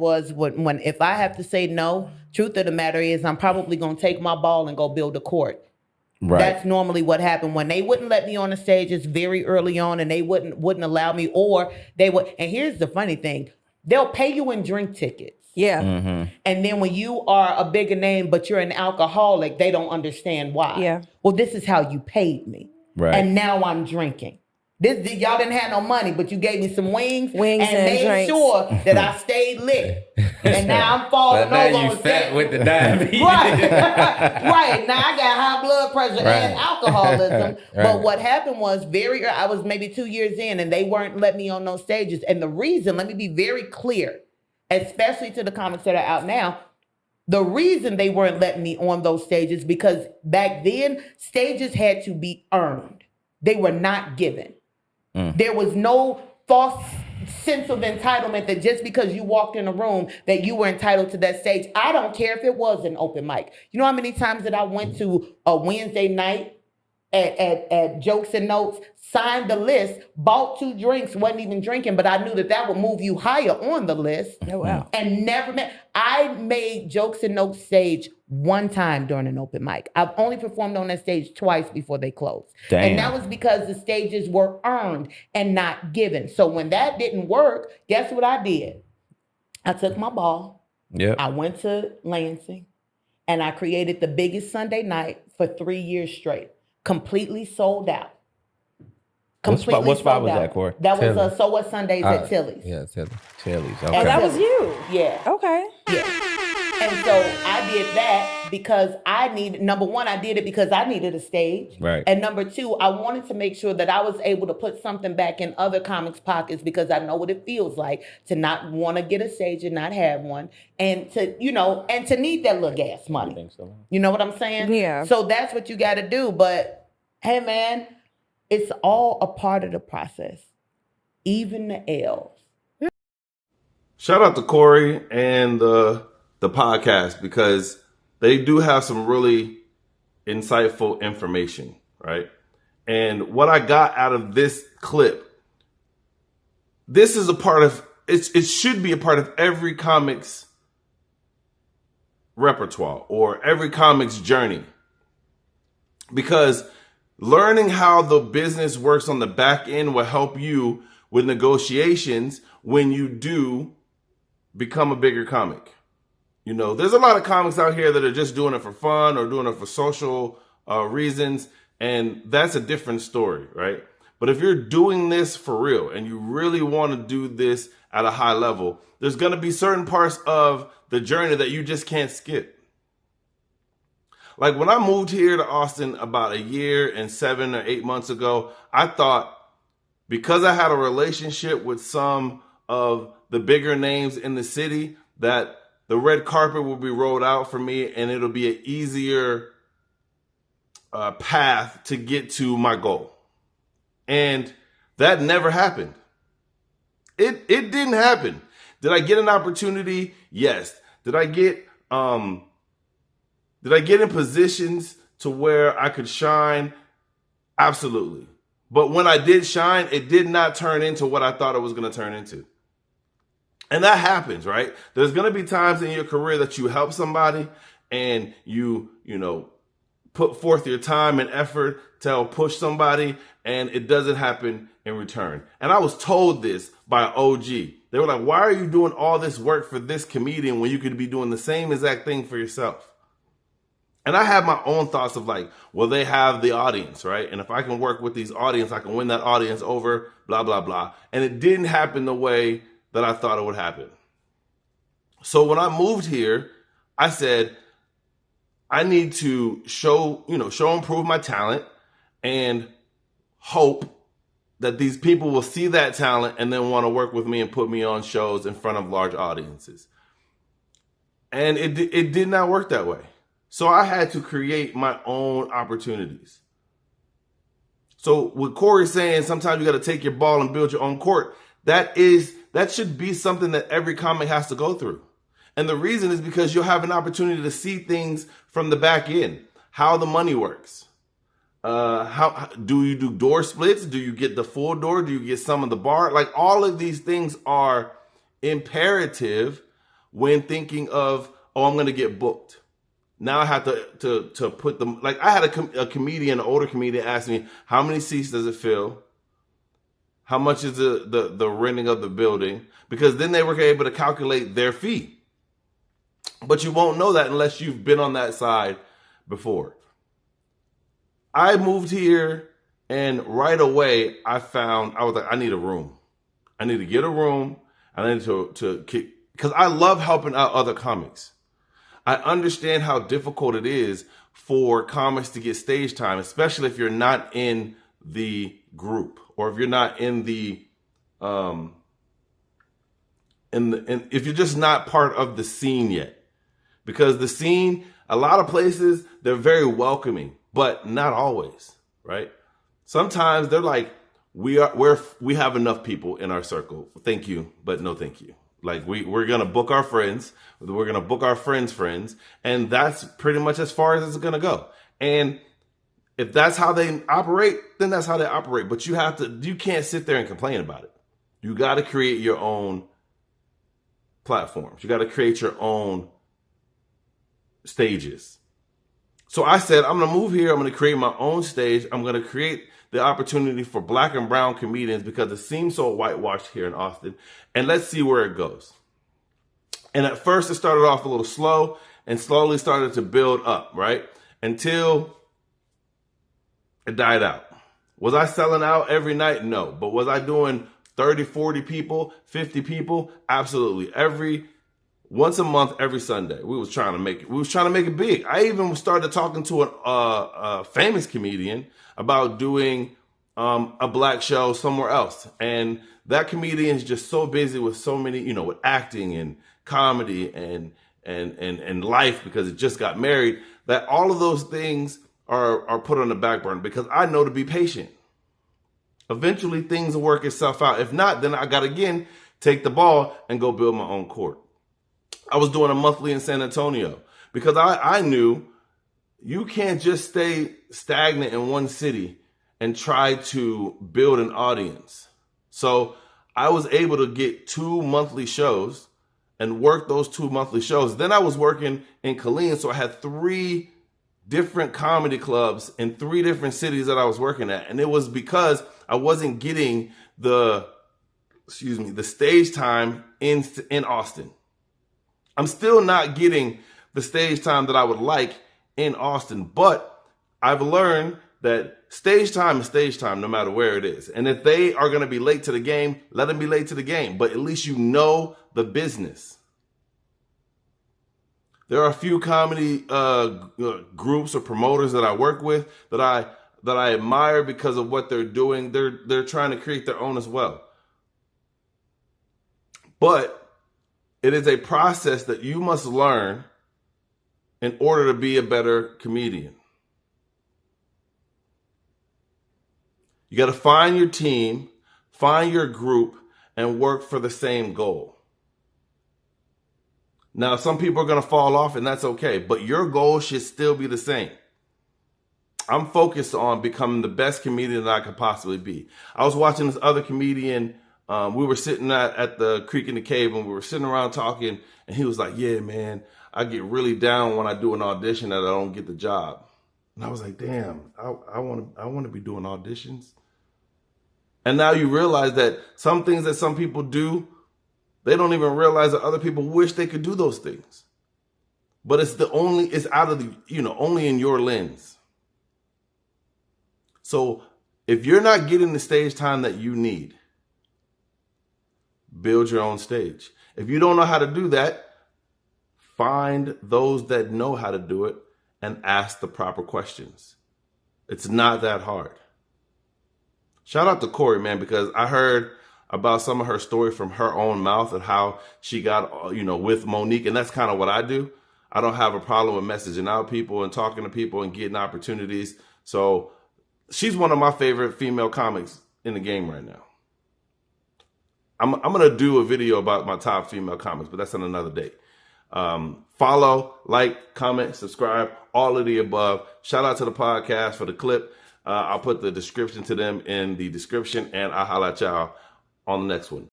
was when if I have to say no, truth of the matter is I'm probably going to take my ball and go build a court. Right. That's normally what happened when they wouldn't let me on the stages very early on, and they wouldn't allow me, or they would. And here's the funny thing: they'll pay you in drink tickets. Yeah. Mm-hmm. And then when you are a bigger name, but you're an alcoholic, they don't understand why. Yeah. Well, this is how you paid me, right? And now I'm drinking. Y'all didn't have no money, but you gave me some wings and made drinks. Sure that I stayed lit. And now I'm falling over. Now you fat with the diabetes. Right. Right. Now I got high blood pressure and alcoholism. Right. But what happened was I was maybe 2 years in, and they weren't letting me on those stages. And the reason, let me be very clear, especially to the comics that are out now, the reason they weren't letting me on those stages, because back then, stages had to be earned. They were not given. There was no false sense of entitlement that just because you walked in a room that you were entitled to that stage. I don't care if it was an open mic. You know how many times that I went to a Wednesday night at Jokes and Notes, signed the list, bought 2 drinks, wasn't even drinking, but I knew that would move you higher on the list. Oh, wow. And I made Jokes and Notes stage 1 time during an open mic. I've only performed on that stage twice before they closed. Damn. And that was because the stages were earned and not given. So when that didn't work, guess what I did? I took my ball. Yep. I went to Lansing, and I created the biggest Sunday night for 3 years straight. Completely sold out. What spot was that, Corey? That was So What Sundays at Tilly's. Yeah, Tilly's. Okay. Oh, that was you? Yeah. Okay. Yeah. And so I did that because number one, I did it because I needed a stage. Right. And number 2, I wanted to make sure that I was able to put something back in other comics' pockets, because I know what it feels like to not want to get a stage and not have one, and to need that little gas money. I think so. You know what I'm saying? Yeah. So that's what you got to do. But hey, man, it's all a part of the process, even the L's. Shout out to Corey and the podcast, because they do have some really insightful information, right? And what I got out of this clip, this is a part of, it should be a part of every comic's repertoire or every comic's journey. Because learning how the business works on the back end will help you with negotiations when you do become a bigger comic. You know, there's a lot of comics out here that are just doing it for fun or doing it for social reasons, and that's a different story, right? But if you're doing this for real and you really want to do this at a high level, there's going to be certain parts of the journey that you just can't skip. Like when I moved here to Austin about 1 year and 7 or 8 months ago, I thought because I had a relationship with some of the bigger names in the city that the red carpet will be rolled out for me and it'll be an easier path to get to my goal. And that never happened. It didn't happen. Did I get an opportunity? Yes. Did I get in positions to where I could shine? Absolutely. But when I did shine, it did not turn into what I thought it was going to turn into. And that happens, right? There's going to be times in your career that you help somebody and you put forth your time and effort to help push somebody, and it doesn't happen in return. And I was told this by OG. They were like, why are you doing all this work for this comedian when you could be doing the same exact thing for yourself? And I have my own thoughts of like, well, they have the audience, right? And if I can work with these audience, I can win that audience over, blah, blah, blah. And it didn't happen the way that I thought it would happen. So when I moved here, I said, I need to show and prove my talent and hope that these people will see that talent and then want to work with me and put me on shows in front of large audiences. And it did not work that way. So I had to create my own opportunities. So with Corey saying sometimes you got to take your ball and build your own court, that should be something that every comic has to go through. And the reason is because you'll have an opportunity to see things from the back end, how the money works. How do you do door splits? Do you get the full door? Do you get some of the bar? Like all of these things are imperative when thinking of, oh, I'm going to get booked. Now I have to put them, like I had a comedian, an older comedian ask me, how many seats does it fill? How much is the renting of the building? Because then they were able to calculate their fee. But you won't know that unless you've been on that side before. I moved here and right away I was like, I need a room. I need to get a room. I need to because I love helping out other comics. I understand how difficult it is for comics to get stage time, especially if you're not in the group or if you're not in the if you're just not part of the scene yet. Because the scene, a lot of places, they're very welcoming, but not always, right? Sometimes they're like, we have enough people in our circle. Thank you, but no thank you. Like we're gonna book our friends, we're gonna book our friends' friends, and that's pretty much as far as it's gonna go. And if that's how they operate, then that's how they operate. But you can't sit there and complain about it. You got to create your own platforms. You got to create your own stages. So I said, I'm going to move here. I'm going to create my own stage. I'm going to create the opportunity for black and brown comedians because it seems so whitewashed here in Austin. And let's see where it goes. And at first it started off a little slow and slowly started to build up, right? Until it died out. Was I selling out every night? No. But was I doing 30, 40 people, 50 people? Absolutely. Once a month, every Sunday. We was trying to make it big. I even started talking to a famous comedian about doing a black show somewhere else. And that comedian is just so busy with so many, with acting and comedy and life because it just got married, that all of those things are put on the back burner because I know to be patient. Eventually things will work itself out. If not, then I got to again take the ball and go build my own court. I was doing a monthly in San Antonio because I knew you can't just stay stagnant in one city and try to build an audience. So I was able to get 2 monthly shows and work those 2 monthly shows. Then I was working in Killeen, so I had 3 different comedy clubs in 3 different cities that I was working at. And it was because I wasn't getting the stage time in Austin. I'm still not getting the stage time that I would like in Austin, but I've learned that stage time is stage time no matter where it is. And if they are going to be late to the game, let them be late to the game. But at least you know the business. There are a few comedy groups or promoters that I work with that I admire because of what they're doing. They're trying to create their own as well. But it is a process that you must learn in order to be a better comedian. You got to find your team, find your group, and work for the same goal. Now, some people are going to fall off, and that's okay, but your goal should still be the same. I'm focused on becoming the best comedian that I could possibly be. I was watching this other comedian. We were sitting at the creek in the cave, and we were sitting around talking, and he was like, yeah, man, I get really down when I do an audition that I don't get the job. And I was like, damn, I want to be doing auditions. And now you realize that some things that some people do, they don't even realize that other people wish they could do those things. But it's out of the, only in your lens. So if you're not getting the stage time that you need, build your own stage. If you don't know how to do that, find those that know how to do it and ask the proper questions. It's not that hard. Shout out to Correy, man, because I heard about some of her story from her own mouth and how she got, with Monique. And that's kind of what I do. I don't have a problem with messaging out people and talking to people and getting opportunities. So she's one of my favorite female comics in the game right now. I'm going to do a video about my top female comics, but that's on another day. Follow, like, comment, subscribe, all of the above. Shout out to the podcast for the clip. I'll put the description to them in the description, and I'll holla at y'all on the next one.